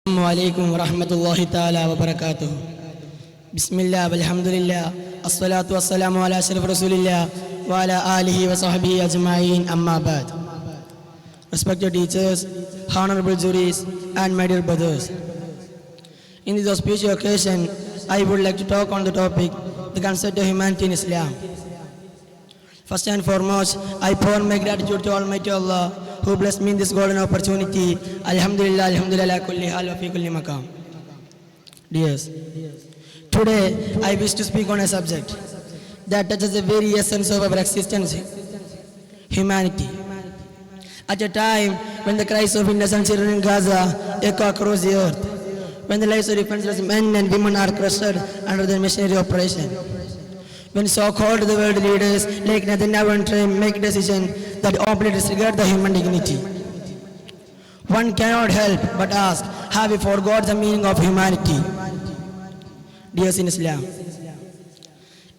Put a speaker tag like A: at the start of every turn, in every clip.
A: Assalamualaikum warahmatullahi ta'ala wabarakatuh. Bismillah walhamdulillah. Assalatu wassalamu ala ashraf rasulillah wa ala alihi wa sahbihi ajma'in, amma ba'd. Respected teachers, honorable juries, and my dear brothers. In this auspicious occasion, I would like to talk on the topic, the concept of humanity in Islam. First and foremost, I pour my gratitude to Almighty Allah who blessed me in this golden opportunity. Alhamdulillah, alhamdulillah, kulli hal wa fi kulli maqam. Dears, today I wish to speak on a subject that touches the very essence of our existence, humanity. At a time when the cries of innocent children in Gaza echo across the earth, when the lives of defenseless men and women are crushed under the machinery of oppression, when so-called the world leaders like Netanyahu and Trump make decisions that openly disregard the human dignity, one cannot help but ask, have we forgot the meaning of humanity? Dears in Islam,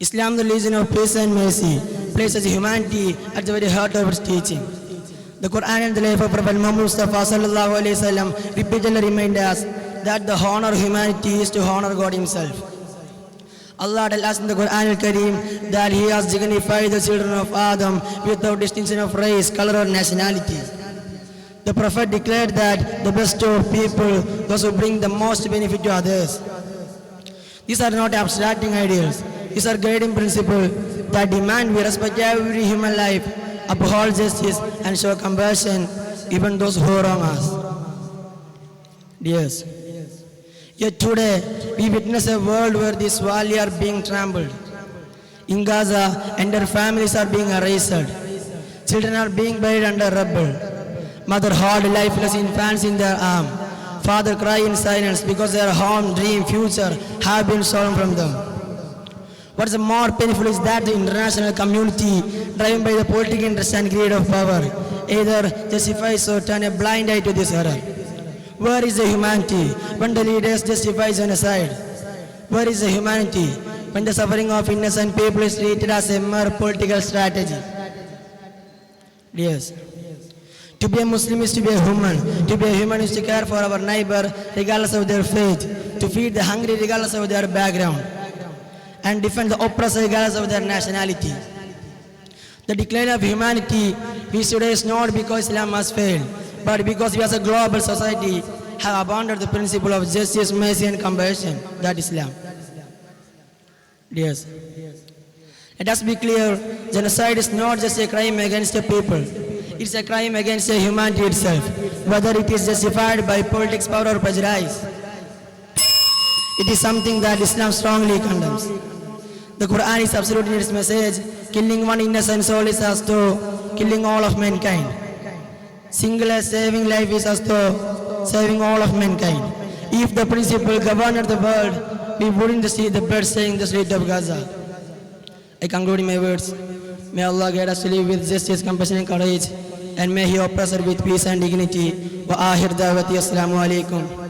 A: the religion of peace and mercy, places humanity at the very heart of its teaching. The Quran and the life of Prophet Muhammad Mustafa sallallahu alaihi wasallam repeatedly remind us that the honor of humanity is to honor God Himself. Allah tells us in the Quran al-Kareem that He has dignified the children of Adam without distinction of race, color or nationality. The Prophet declared that the best of people, those who bring the most benefit to others. These are not abstracting ideals. These are guiding principles that demand we respect every human life, uphold justice and show compassion even those who wrong us. Dears, yet today, we witness a world where these values are being trampled. In Gaza, entire families are being erased. Children are being buried under rubble. Mother hold lifeless infants in their arms. Father cry in silence because their home, dream, future have been stolen from them. What's more painful is that the international community, driven by the political interest and greed of power, either justifies or turn a blind eye to this horror. Where is the humanity when the leaders justify genocide? Where is the humanity when the suffering of innocent people is treated as a mere political strategy? Yes. To be a Muslim is to be a human. To be a human is to care for our neighbor regardless of their faith, to feed the hungry regardless of their background, and defend the oppressed regardless of their nationality. The decline of humanity we today is not because Islam has failed, but because we as a global society have abandoned the principle of justice, mercy and compassion, that Islam. Yes. Let us be clear, genocide is not just a crime against a people, it's a crime against humanity itself, whether it is justified by politics, power or prejudice. It is something that Islam strongly condemns. The Quran is absolute in its message, killing one innocent soul is as though killing all of mankind. Singular saving life is as though saving all of mankind. If the principle governed the world, we wouldn't see the blood stain the street of Gaza. I conclude my words. May Allah guide us to live with justice, compassion and courage, and may He oppress us with peace and dignity. Wa ahir da'wati, assalamu alaikum.